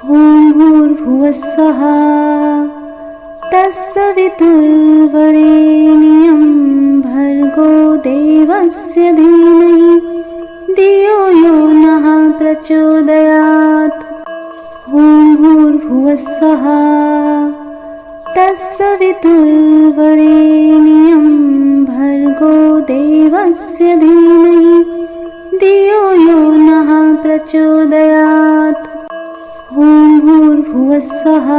ॐ भूर्भुवस्सुः तत्सवितुर्वरेण्यं भर्गो देवस्य धीमहि धियो यो नः प्रचोदयात्। ॐ भूर्भुवस्सुः तत्सवितुर्वरेण्यं भर्गो देवस्य धीमहि धियो यो नः प्रचोदयात्। ॐ भूर्भुवस्सुः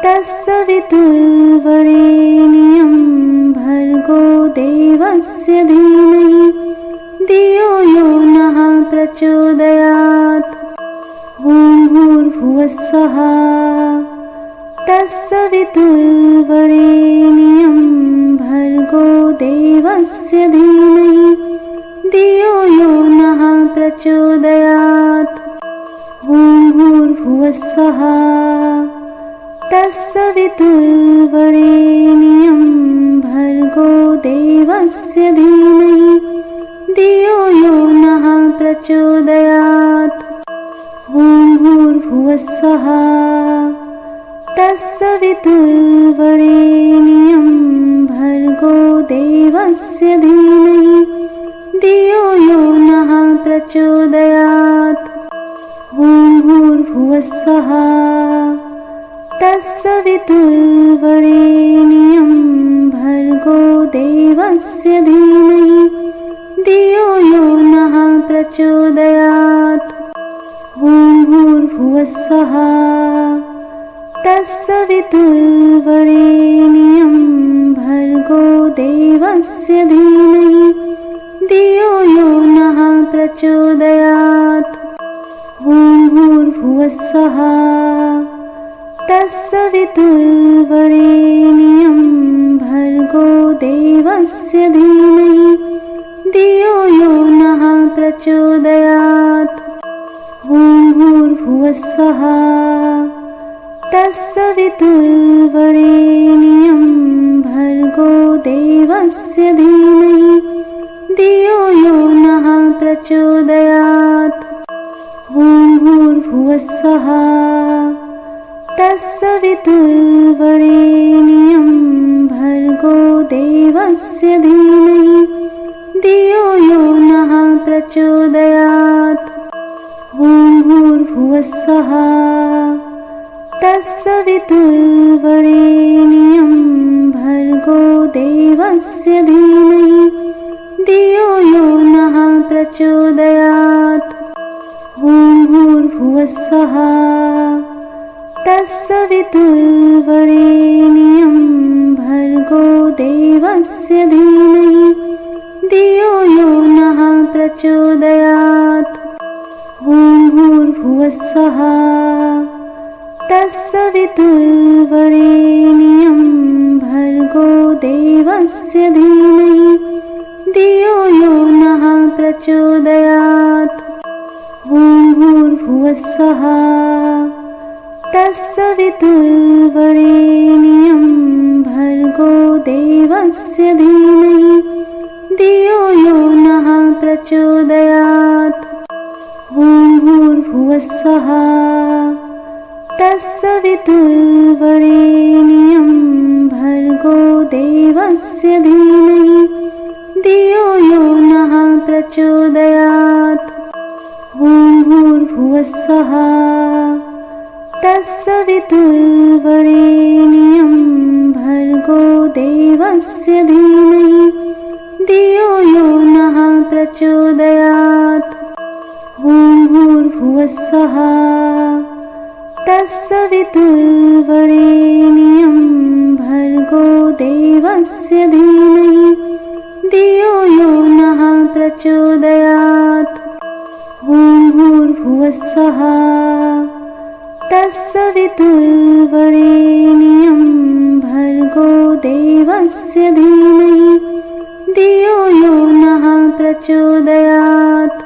तत्सवितुर्वरेण्यं भर्गो देवस्य धीमहि धियो यो नः प्रचोदयात्। ॐ भूर्भुवस्सुः तत्सवितुर्वरेण्यं भर्गो देवस्य धीमहि धियो यो नः प्रचोदयात्। ॐ भूर्भुवस्सुः तत्सवितुर्वरेण्यं भर्गो देवस्य धीमहि धियो यो नः प्रचोदयात्। ॐ भूर्भुवस्सुः तत्सवितुर्वरेण्यं भर्गो देवस्य धीमहि धियो यो नः प्रचोदयात्। ॐ भूर्भुवस्सुः तत्सवितुर्वरेण्यं भर्गो देवस्य धीमहि धियो यो नः प्रचोदयात्। ॐ भूर्भुवस्सुः तत्सवितुर्वरेण्यं भर्गो देवस्य धीमहि धियो यो नः प्रचोदयात्। ॐ भूर्भुवस्सुः तत्सवितुर्वरेण्यं भर्गो देवस्य धीमहि धियो यो नः प्रचोदयात्। ॐ भूर्भुवस्सुः तत्सवितुर्वरेण्यं भर्गो देवस्य धीमहि धियो यो नः प्रचोदयात्। ॐ भूर्भुवस्सुः तत्सवितुर्वरेण्यं भर्गो देवस्य धीमहि धियो यो नः प्रचोदयात्। ॐ भूर्भुवस्सुः तत्सवितुर्वरेण्यं भर्गो देवस्य धीमहि धियो यो नः प्रचोदयात्। ॐ भूर्भुवस्सुः तत्सवितुर्वरेण्यं भर्गो देवस्य धीमहि धियो यो नः प्रचोदयात्। ॐ भूर्भुवस्सुः तत्सवितुर्वरेण्यं भर्गो देवस्य धीमहि धियो यो नः प्रचोदयात्। ॐ भूर्भुवस्सुः तत्सवितुर्वरेण्यं भर्गो देवस्य धीमहि धियो यो नः प्रचोदयात्। ॐ भूर्भुवस्सुः तत्सवितुर्वरेण्यं भर्गो देवस्य धीमहि धियो यो नः प्रचोदयात्। ॐ भूर्भुवस्सुः तत्सवितुर्वरेण्यं भर्गो देवस्य धीमहि धियो यो नः प्रचोदयात्। ॐ भूर्भुवस्सुः तत्सवितुर्वरेण्यं भर्गो देवस्य धीमहि धियो यो नः प्रचोदयात्। ॐ भूर्भुवस्सुः तत्सवितुर्वरेण्यं भर्गो देवस्य धीमहि धियो यो नः प्रचोदयात्।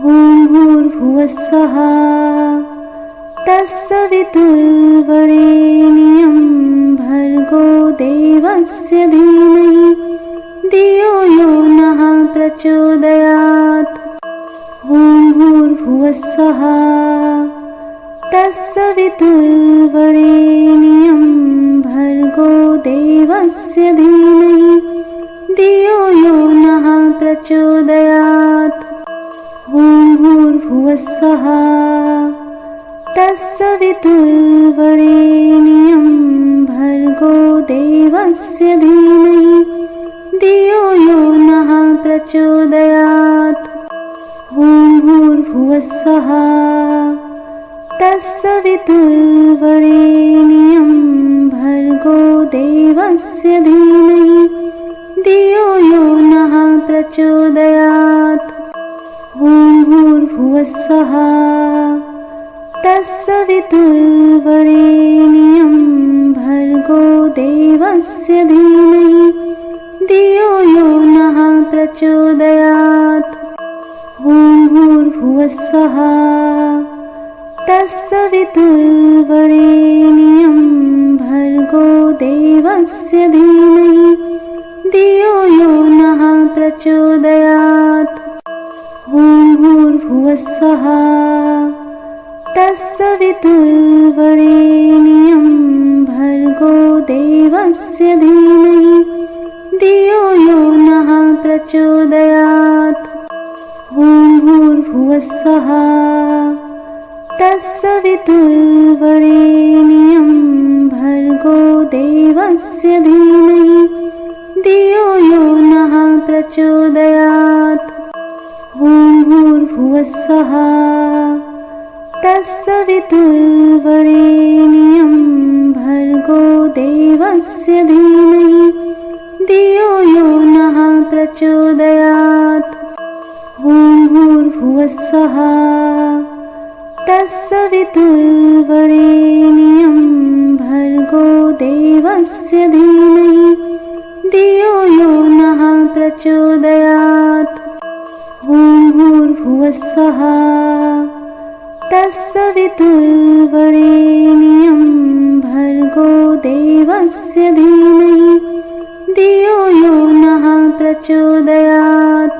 ॐ भूर्भुवस्सुः तत्सवितुर्वरेण्यं भर्गो देवस्य धीमहि धियो यो नः प्रचोदयात्। ॐ भूर्भुवस्सुः तत्सवितुर्वरेण्यं भर्गो देवस्य धीमहि धियो यो नः प्रचोदयात्। ॐ भूर्भुवस्सुवः तत्सवितुर्वरेण्यं भर्गो देवस्य धीमहि धियो यो नः प्रचोदयात्। ॐ भूर्भुवस्सुवः तत्सवितुर्वरेण्यं भर्गो देवस्य धीमहि धियो यो नः प्रचोदयात्। ॐ भूर्भुवस्सुवः तत्सवितुर्वरेण्यं भर्गो देवस्य धीमहि धियो यो नः प्रचोदयात्। ॐ भूर्भुवस्सुवः तत्सवितुर्वरेण्यं भर्गो देवस्य धीमहि धियो यो नः प्रचोदयात्। ॐ भूर्भुवस्सुवः तत्सवितुर्वरेण्यं भर्गो देवस्य धीमहि धियो यो नः प्रचोदयात्। ॐ भूर्भुवस्सुवः तत्सवितुर्वरेण्यं भर्गो देवस्य धीमहि धियो यो नः प्रचोदयात्। ॐ भूर्भुवस्सुवः तत्सवितुर्वरेण्यं भर्गो देवस्य धीमहि धियो यो नः प्रचोदयात्। ॐ भूर्भुवस्सुवः तत्सवितुर्वरेण्यं भर्गो देवस्य धीमहि धियो यो नः प्रचोदयात्। ॐ भूर्भुवस्सुवः तत्सवितुर्वरेण्यं भर्गो देवस्य धीमहि धियो यो नः प्रचोदयात्।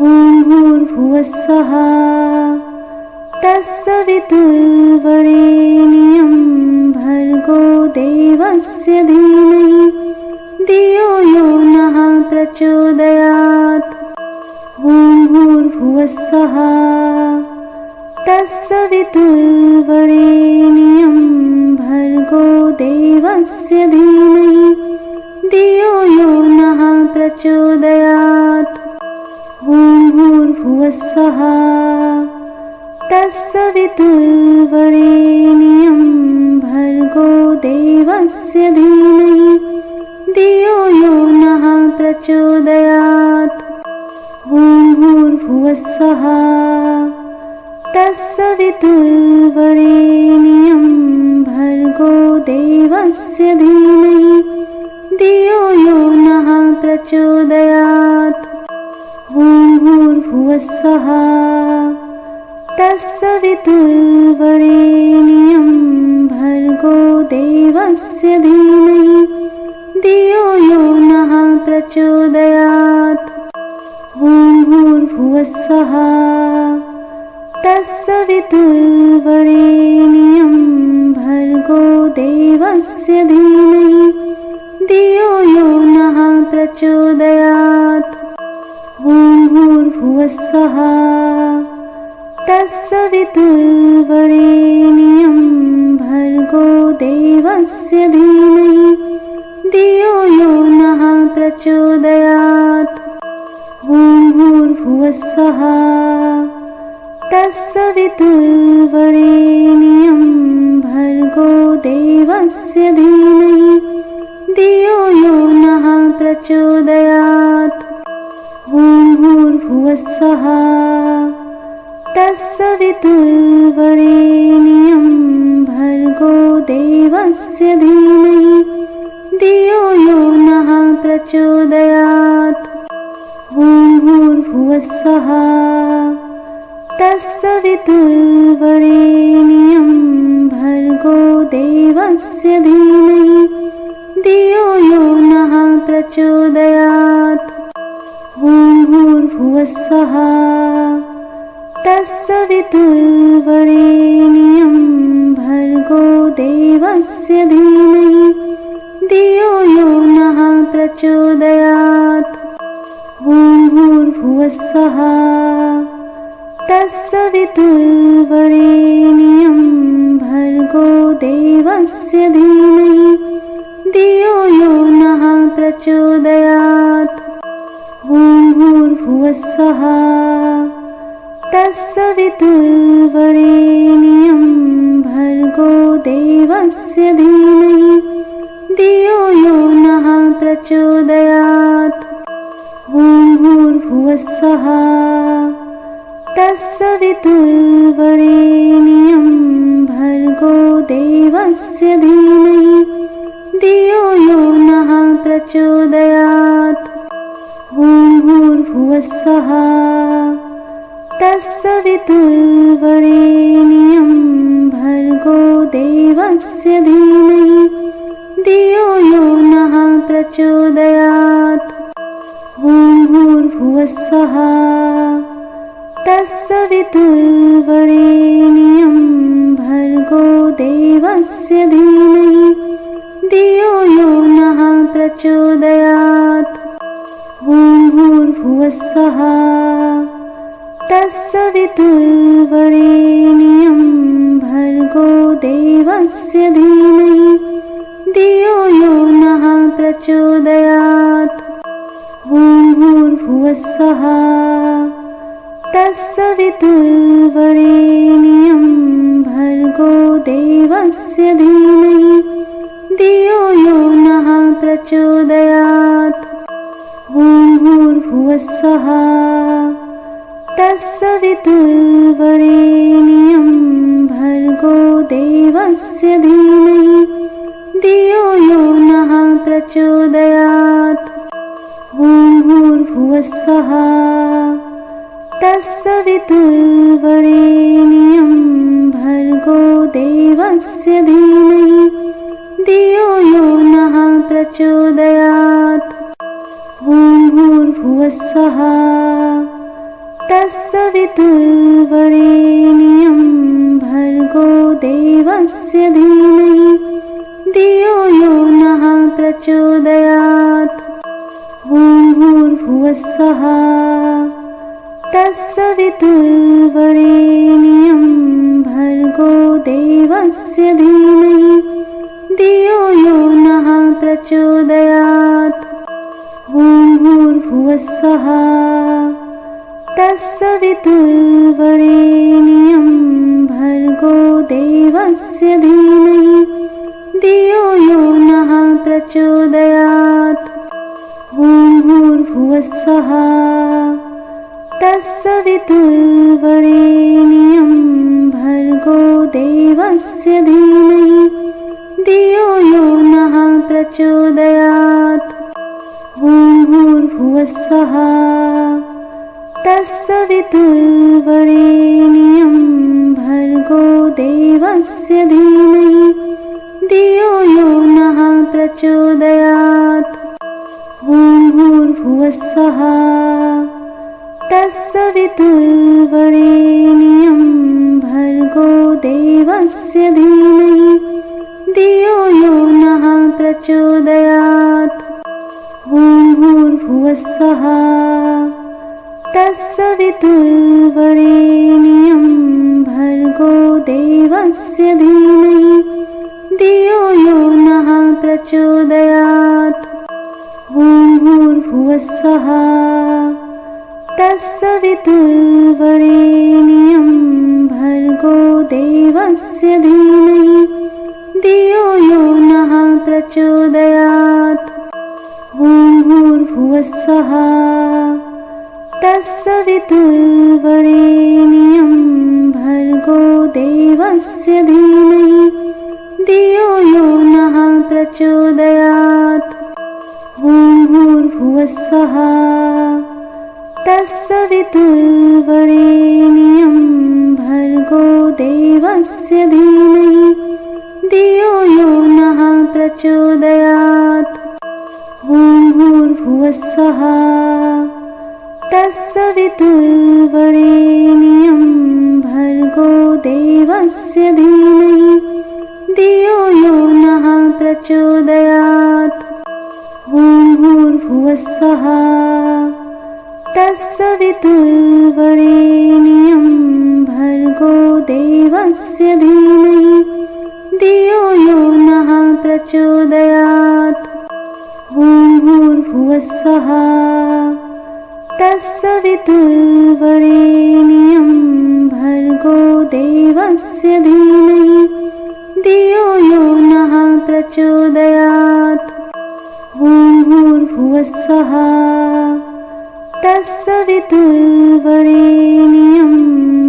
ॐ भूर्भुवस्सुवः तत्सवितुर्वरेण्यं भर्गो देवस्य धीमहि धियो यो नः प्रचोदयात्। ॐ भूर्भुवस्सुवः तत्सवितुर्वरेण्यं भर्गो देवस्य धीमहि धियो यो नः प्रचोदयात्। ॐ भूर्भुवस्सुवः तत्सवितुर्वरेण्यं भर्गो देवस्य धीमहि धियो यो नः प्रचोदयात्। ॐ भूर्भुवस्सुवः तत्सवितुर्वरेण्यं भर्गो देवस्य धीमहि धियो यो नः प्रचोदयात्। ॐ भूर्भुवस्सुवः तत्सवितुर्वरेण्यं भर्गो देवस्य धीमहि धियो यो नः प्रचोदयात्। ॐ भूर्भुवस्सुवः तत्सवितुर्वरेण्यं भर्गो देवस्य धीमहि धियो यो नः प्रचोदयात्। ॐ भूर्भुवस्सुवः तत्सवितुर्वरेण्यं भर्गो देवस्य धीमहि धियो यो नः प्रचोदयात्। ॐ भूर्भुवस्सुवः तत्सवितुर्वरेण्यं भर्गो देवस्य धीमहि धियो यो नः प्रचोदयात्। ॐ भूर्भुवस्सुवः तत्सवितुर्वरेण्यं भर्गो देवस्य धीमहि धियो यो नः प्रचोदयात्। ॐ भूर्भुवस्सुवः तत्सवितुर्वरेण्यं भर्गो देवस्य धीमहि धियो यो नः प्रचोदयात्। ॐ भूर्भुवस्सुवः तत्सवितुर्वरेण्यं देवस्य धीमहि धियो यो नः प्रचोदयात्। ॐ भूर्भुवस्सुवः तत्सवितुर्वरेण्यं भर्गो देवस्य धीमहि धियो यो नः प्रचोदयात्। ॐ भूर्भुवस्सुवः तत्सवितुर्वरेण्यं भर्गो देवस्य धीमहि धियो यो नः प्रचोदयात्। ॐ भूर्भुवस्सुवः तत्सवितुर्वरेण्यं भर्गो देवस्य धीमहि धियो यो नः प्रचोदयात्। ॐ भूर्भुवस्सुवः तत्सवितुर्वरेण्यं भर्गो देवस्य धीमहि धियो यो नः प्रचोदयात्। ॐ भूर्भुवस्सुवः तत्सवितुर्वरेण्यं भर्गो देवस्य धीमहि धियो यो नः प्रचोदयात्। ॐ भूर्भुवस्सुवः तत्सवितुर्वरेण्यं भर्गो देवस्य धीमहि धियो यो नः प्रचोदयात्। ॐ भूर्भुवस्सुवः तत्सवितुर्वरेण्यं भर्गो देवस्य धीमहि धियो यो नः प्रचोदयात्। ॐ भूर्भुवस्सुवः तत्सवितुर्वरेण्यं भर्गो देवस्य धीमहि धियो यो नः प्रचोदयात्। ॐ भूर्भुवस्सुवः तत्सवितुर्वरेण्यं भर्गो देवस्य धीमहि धियो यो नः प्रचोदयात्। ॐ भूर्भुवस्सुवः तत्सवितुर्वरेण्यं भर्गो देवस्य धीमहि धियो यो नः प्रचोदयात्। ॐ भूर्भुवस्सुवः तत्सवितुर्वरेण्यं भर्गो देवस्य धीमहि धियो यो नः प्रचोदयात्। ॐ भूर्भुवस्सुवः तत्सवितुर्वरेण्यं भर्गो देवस्य धीमहि धियो यो नः प्रचोदयात्। ॐ भूर्भुवस्सुवः तत्सवितुर्वरेण्यं भर्गो देवस्य धीमहि धियो यो नः प्रचोदयात्। ॐ भूर्भुवस्सुवः तत्सवितुर्वरेण्यं भर्गो देवस्य धीमहि धियो यो नः प्रचोदयात्। ॐ भूर्भुवस्सुवः तत्सवितुर्वरेण्यं भर्गो देवस्य धीमहि धियो यो नः प्रचोदयात्। ॐ भूर्भुवस्सुवः तत्सवितुर्वरेण्यं भर्गो देवस्य धीमहि धियो यो नः प्रचोदयात्। ॐ भूर्भुवस्सुवः तत्सवितुर्वरेण्यं भर्गो देवस्य धीमहि धियो यो नः प्रचोदयात्। ॐ भूर्भुवस्सुवः तत्सवितुर्वरेण्यं भर्गो देवस्य धीमहि धियो यो नः प्रचोदयात्। ॐ भूर्भुवस्सुवः तत्सवितुर्वरेण्यं भर्गो देवस्य धीमहि धियो यो नः प्रचोदयात्। ॐ भूर्भुवस्सुवः तत्सवितुर्वरेण्यं भर्गो देवस्य धीमहि धियो यो नः प्रचोदयात्। ॐ भूर्भुवः स्वः तत्सवितुर्वरेण्यं भर्गो देवस्य धीमहि धियो यो नः प्रचोदयात्। ॐ भूर्भुवः स्वः तत्सवितुर्वरेण्यं भर्गो देवस्य धीमहि धियो यो नः प्रचोदयात्। ॐ भूर्भुवः स्वः तत्सवितुर्वरेण्यं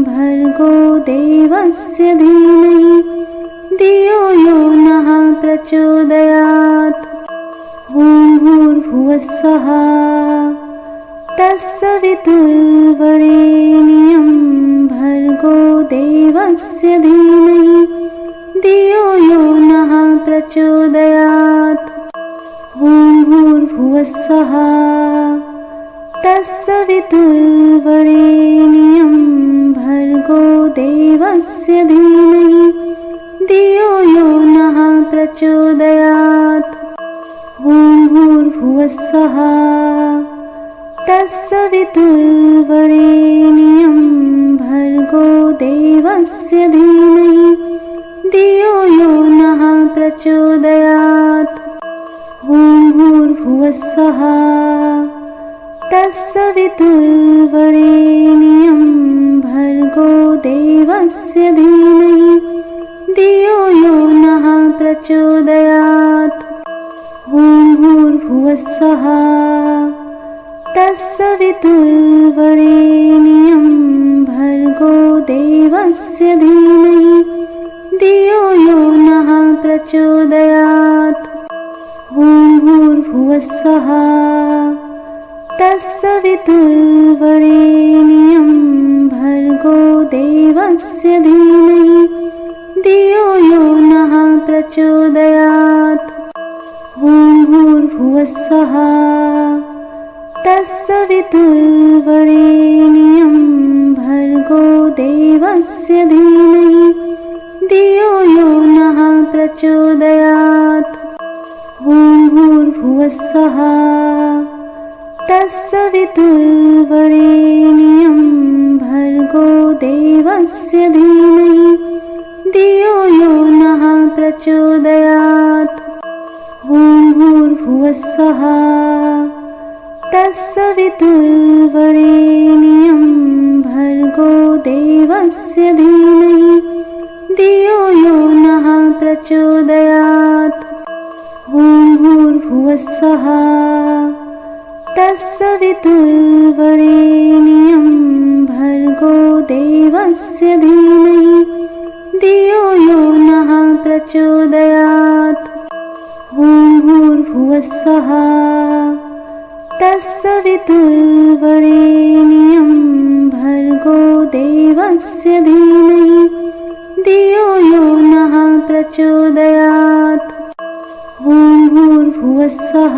भर्गो देवस्य धीमहि धियो यो नः प्रचोदयात्। ॐ भूर्भुवः स्वः तत्सवितुर्वरेण्यं भर्गो देवस्य धीमहि धियो यो नः प्रचोदयात्। ॐ भूर्भुवः स्वः तत्सवितुर्वरेण्यं भर्गो देवस्य धीमहि धियो यो नः प्रचोदयात्। ॐ भूर्भुवः स्वः तत्सवितुर्वरेण्यं भर्गो देवस्य धीमहि धियो यो नः प्रचोदयात्। ॐ भूर्भुवः स्वः तत्सवितुर्वरेण्यं भर्गो देवस्य धीमहि धियो यो नः प्रचोदयात्। ॐ भूर्भुवः स्वः तत्सवितुर्वरेण्यं भर्गो देवस्य धीमहि धियो यो नः प्रचोदयात्। ॐ भूर्भुवः स्वः तत्सवितुर्वरेण्यं भर्गो देवस्य धीमहि धियो यो नः प्रचोदयात्। ॐ भूर्भुवः स्वः तत्सवितुर्वरेण्यं भर्गो देवस्य धीमहि धियो यो नः प्रचोदयात्। ॐ भूर्भुवः स्वः तत्सवितुर्वरेण्यं भर्गो देवस्य धीमहि धियो यो नः प्रचोदयात्। ॐ भूर्भुवः स्वः तत्सवितुर्वरेण्यं भर्गो देवस्य धीमहि धियो यो नः प्रचोदयात्। ॐ भूर्भुवः स्वः तत्सवितुर्वरेण्यं भर्गो देवस्य धीमहि धियो यो नः प्रचोदयात्। ॐ भूर्भुवः स्वः तत्सवितुर्वरेण्यं भर्गो देवस्य धीमहि धियो यो नः प्रचोदयात्। ॐ भूर्भुवः स्वः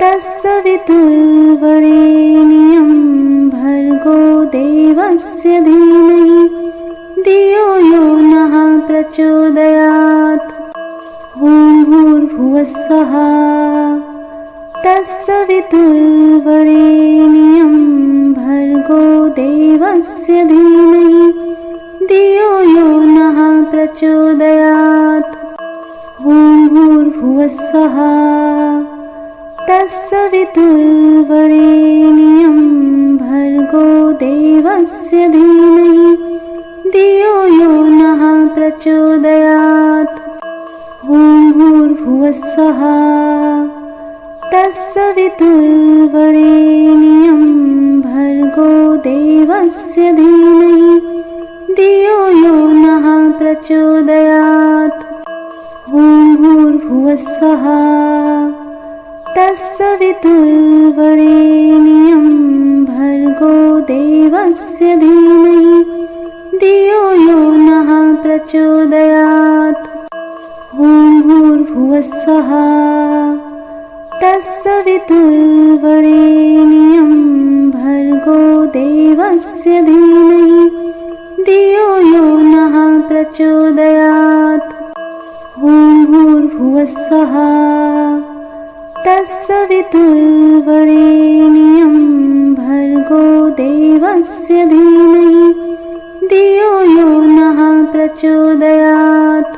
तत्सवितुर्वरेण्यं भर्गो देवस्य धीमहि धियो यो नः प्रचोदयात्। ॐ भूर्भुवः स्वः तत्सवितुर्वरेण्यं भर्गो देवस्य धीमहि धियो यो नः प्रचोदयात्। ॐ भूर्भुवः स्वः तत्सवितुर्वरेण्यं भर्गो देवस्य धीमहि धियो यो नः प्रचोदयात्। ॐ भूर्भुवः स्वः तत्सवितुर्वरेण्यं भर्गो देवस्य धीमहि धियो यो नः प्रचोदयात्। ॐ भूर्भुवः स्वः तत्सवितुर्वरेण्यं भर्गो देवस्य धीमहि धियो यो नः प्रचोदयात्। ॐ भूर्भुवः स्वः तत्सवितुर्वरेण्यं भर्गो देवस्य धीमहि धियो यो नः प्रचोदयात्। भूर्भुवस्वः तत्सवितुर्वरेण्यं भर्गो देवस्य धीमहि धियो यो नः प्रचोदयात्।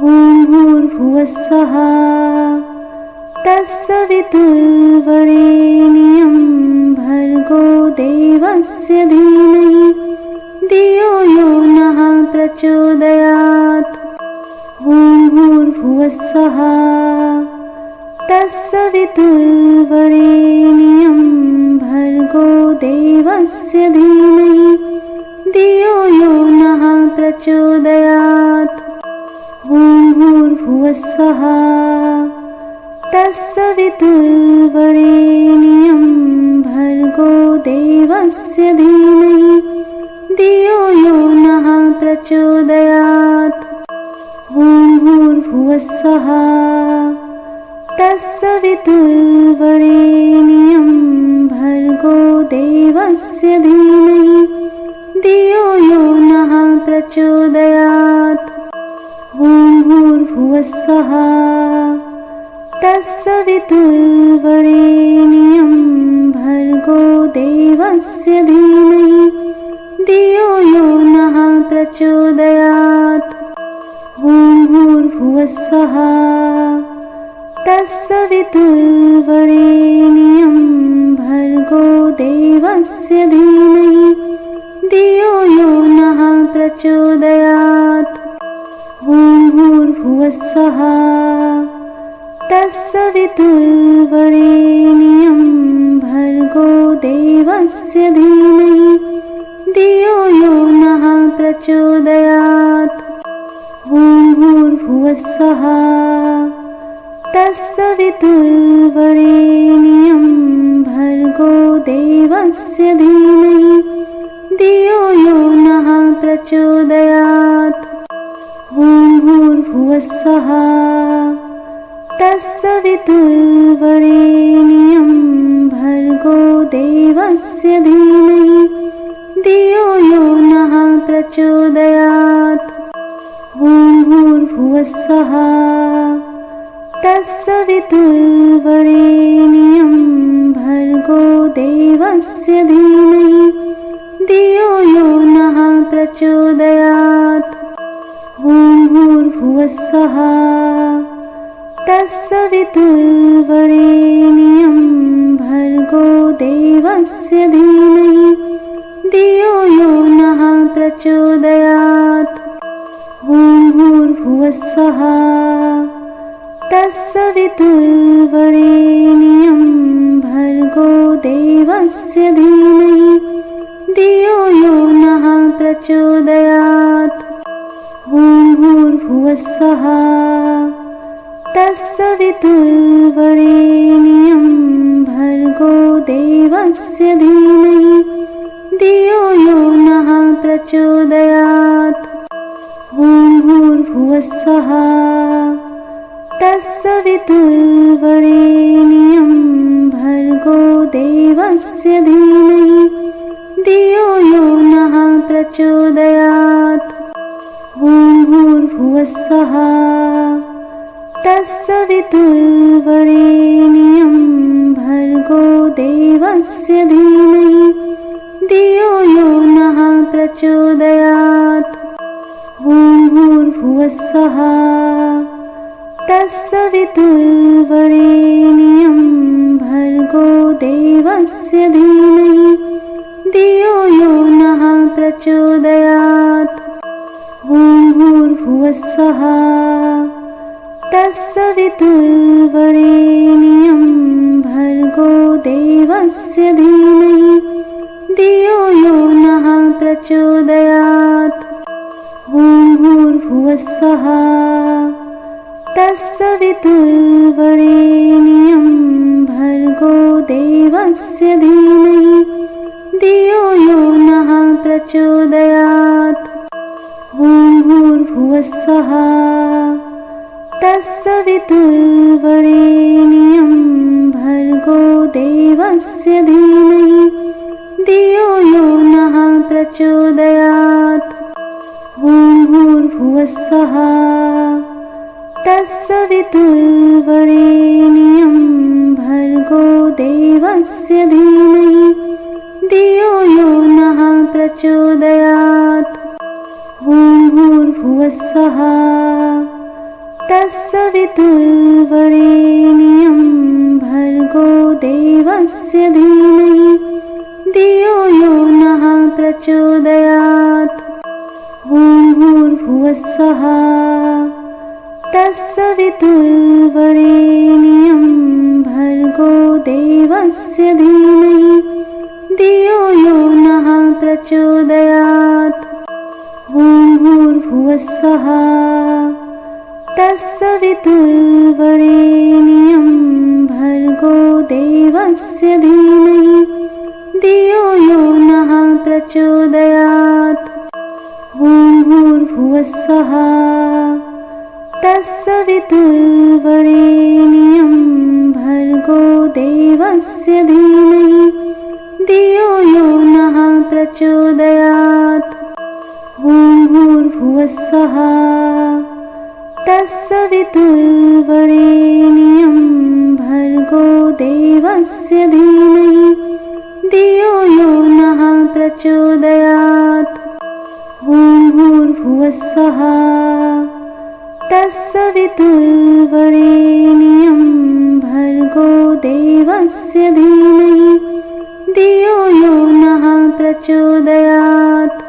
ॐ भूर्भुवस्वः तत्सवितुर्वरेण्यं भर्गो देवस्य धीमहि धियो यो नः प्रचोदयात्। ॐ भूर्भुवस्वः तत्सवितुर्वरेण्यं भर्गो देवस्य धीमहि धियो यो नः प्रचोदयात्। ॐ भूर्भुवस्वः तत्सवितुर्वरेण्यं भर्गो देवस्य धीमहि धियो यो नः प्रचोदयात्। ॐ भूर्भुवस्वः तत्सवितुर्वरेण्यं भर्गो देवस्य धीमहि धियो यो नः प्रचोदयात्। ॐ भूर्भुवस्वः तत्सवितुर्वरेण्यं भर्गो देवस्य धीमहि धियो यो नः प्रचोदयात्। ॐ भूर्भुवस्वः तत्सवितुर्वरेण्यं भर्गो देवस्य धीमहि धियो यो नः प्रचोदयात्। ॐ भूर्भुवस्वः तत्सवितुर्वरेण्यं भर्गो देवस्य धीमहि धियो यो नः प्रचोदयात्। ॐ भूर्भुवस्वः तत्सवितुर्वरेण्यं भर्गो देवस्य धीमहि धियो यो नः प्रचोदयात्। ॐ भूर्भुवस्वः तत्सवितुर्वरेण्यं भर्गो देवस्य धीमहि धियो यो नः प्रचोदयात्। ॐ भूर्भुवस्वः तत्सवितुर्वरेण्यं भर्गो देवस्य धीमहि धियो यो नः प्रचोदयात्। ॐ भूर्भुवस्वः तत्सवितुर्वरेण्यं भर्गो देवस्य धीमहि धियो यो नः प्रचोदयात्। ॐ भूर्भुवस्वः तत्सवितुर्वरेण्यं भर्गो देवस्य धीमहि धियो यो नः प्रचोदयात्। ॐ भूर्भुवस्वः तत्सवितुर्वरेण्यं भर्गो देवस्य धीमहि धियो यो नः प्रचोदयात्। ॐ भूर्भुवस्वः तत्सवितुर्वरेण्यं भर्गो देवस्य धीमहि धियो यो नः प्रचोदयात्। ॐ भूर्भुवस्वः तत्सवितुर्वरेण्यं भर्गो देवस्य धीमहि धियो यो नः प्रचोदयात्। ॐ भूर्भुवस्वः तत्सवितुर्वरेण्यं भर्गो देवस्य धीमहि धियो यो नः प्रचोदयात्। ॐ भूर्भुवस्वः तत्सवितुर्वरेण्यं भर्गो देवस्य धीमहि धियो यो नः प्रचोदयात्। ॐ भूर्भुवस्वः तत्सवितुर्वरेण्यं भर्गो देवस्य धीमहि धियो यो नः प्रचोदयात्। ॐ भूर्भुवस्वः तत्सवितुर्वरेण्यं भर्गो देवस्य धीमहि धियो यो नः प्रचोदयात्। ॐ भूर्भुवस्वः तत्सवितुर्वरेण्यं भर्गो देवस्य धीमहि धियो यो नः प्रचोदयात्। ॐ भूर्भुवः स्वः तत्सवितुर्वरेण्यं भर्गो देवस्य धीमहि धियो यो नः प्रचोदयात्। ॐ भूर्भुवः स्वः तत्सवितुर्वरेण्यं भर्गो देवस्य धीमहि धियो यो नः प्रचोदयात्। ॐ भूर्भुवः स्वः तत्सवितुर्वरेण्यं भर्गो देवस्य धीमहि धियो यो नः प्रचोदयात्। ॐ भूर्भुवः स्वः तत्सवितुर्वरेण्यं भर्गो देवस्य धीमहि धियो यो नः प्रचोदयात्। ॐ भूर्भुवः स्वः तत्सवितुर्वरेण्यं भर्गो देवस्य धीमहि धियो यो नः प्रचोदयात्। ॐ भूर्भुवः स्वः तत्सवितुर्वरेण्यं भर्गो देवस्य धीमहि धियो यो नः प्रचोदयात्।